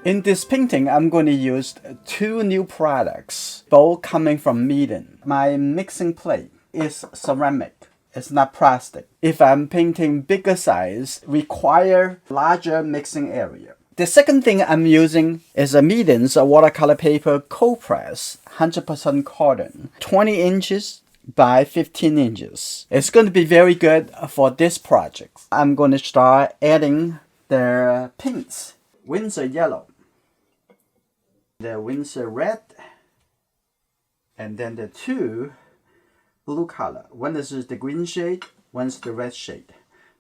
In this painting, I'm going to use two new products, both coming from Meeden. My mixing plate is ceramic. It's not plastic. If I'm painting bigger size, require larger mixing area. The second thing I'm using is a Meeden's watercolor paper cold press, 100% cotton, 20 inches by 15 inches. It's going to be very good for this project. I'm going to start adding the paints. Winsor yellow, the Winsor red, and then the two blue color. One is the green shade, one's the red shade.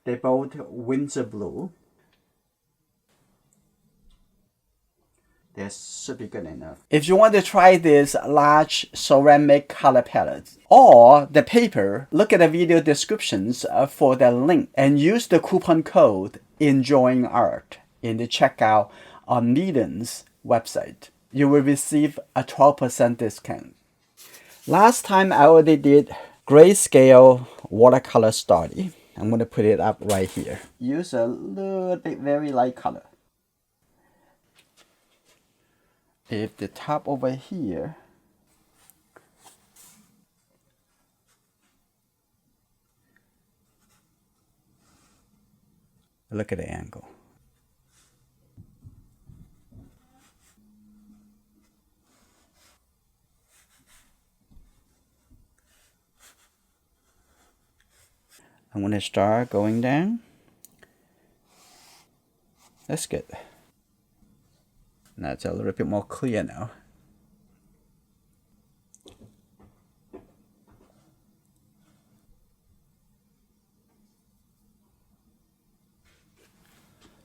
They're both Winsor blue. This should be good enough. If you want to try this large ceramic color palette or the paper, look at the video descriptions for the link and use the coupon code enjoyingart in the checkout on Meeden's website. You will receive a 12% discount. Last time I already did grayscale watercolor study. I'm going to put it up right here. Use a little bit very light color. If the top over here, look at the angle. I'm going to start going down. That's good. Now it's a little bit more clear now.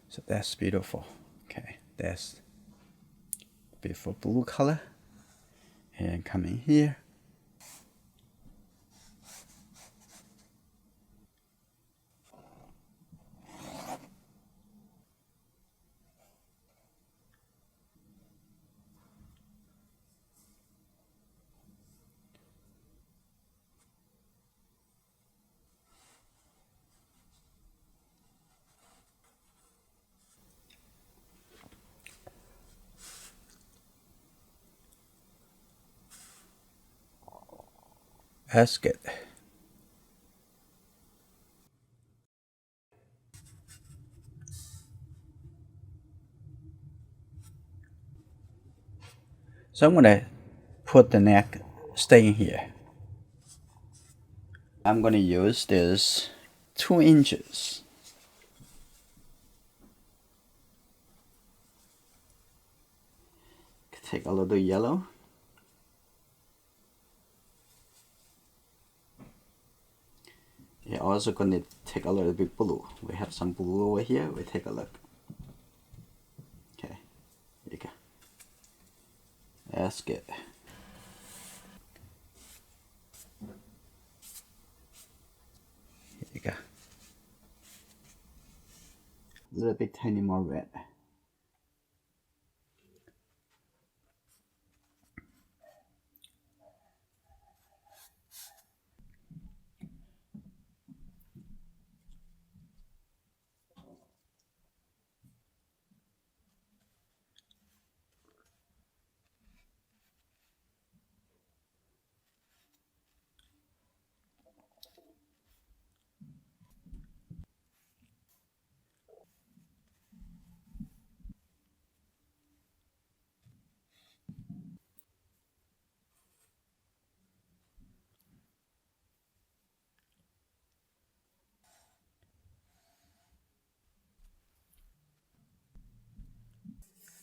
So that's beautiful. Okay, that's beautiful blue color. And coming here. That's good. So I'm going to put the neck staying here. I'm going to use this 2 inches. Take a little yellow. You're also going to take a little bit blue. We have some blue over here. We take a look. Okay, here you go. That's good. Here you go. A little bit tiny more red.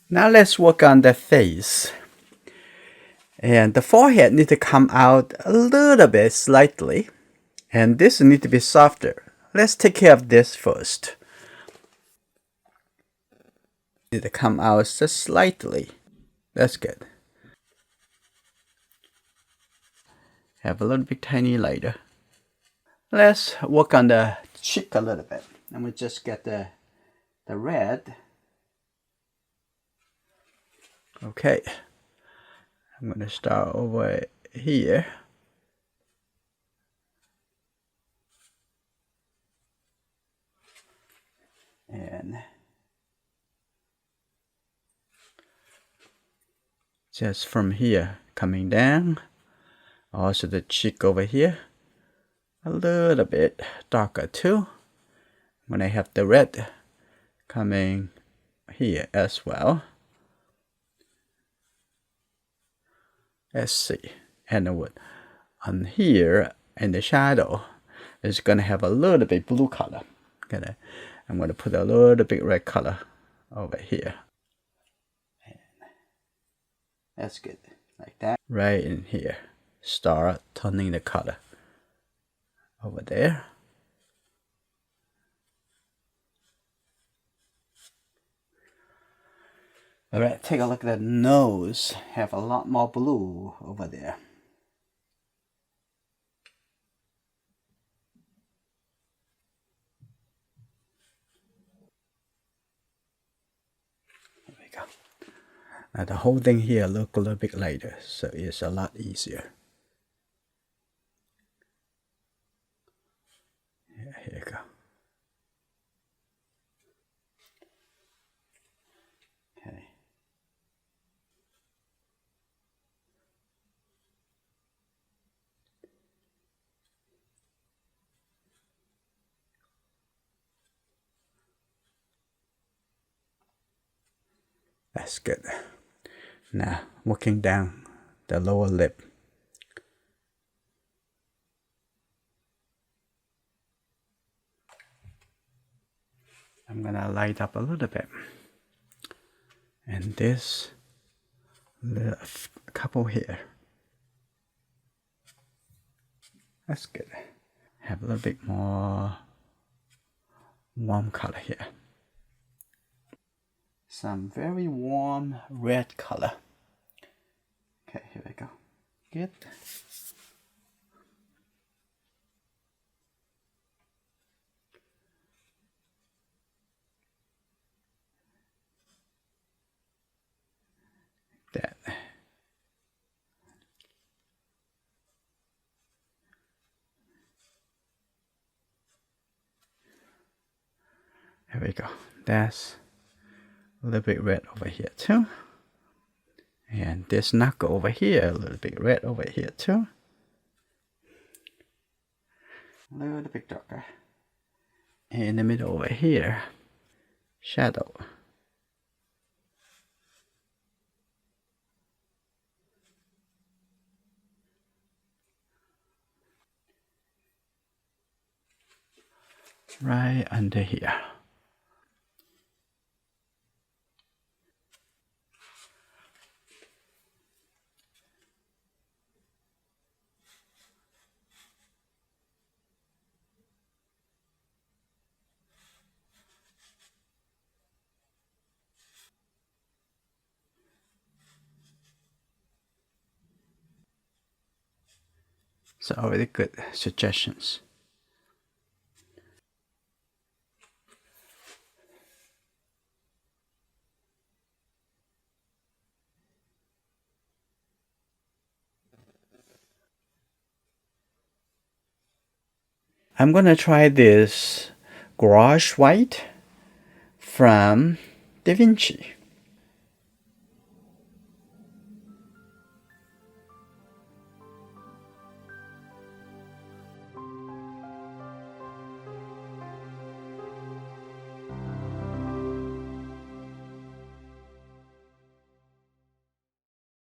Now let's work on the face. And the forehead needs to come out a little bit slightly. And this needs to be softer. Let's take care of this first. Need to come out just slightly. That's good. Have a little bit tiny lighter. Let's work on the cheek a little bit. And we just get the red. Okay. I'm going to start over here. And just from here coming down. Also the cheek over here, a little bit darker too. When I have the red coming here as well. Let's see. And what on here in the shadow is gonna have a little bit blue color. I'm gonna put a little bit red color over here. That's good, like that. Right in here, start turning the color over there. All right, take a look at the nose. Have a lot more blue over there. There we go. Now the whole thing here look a little bit lighter, so it's a lot easier. Yeah, here you go. Okay. That's good. Now, working down the lower lip. I'm gonna light up a little bit. And this little couple here. That's good. Have a little bit more warm color here. Some very warm red color. Okay, here we go. Good. That. There we go. That's a little bit red over here too. And this knuckle over here, a little bit red over here too. A little bit darker. In the middle over here, shadow. Right under here. So already good suggestions. I'm gonna try this gouache white from Da Vinci.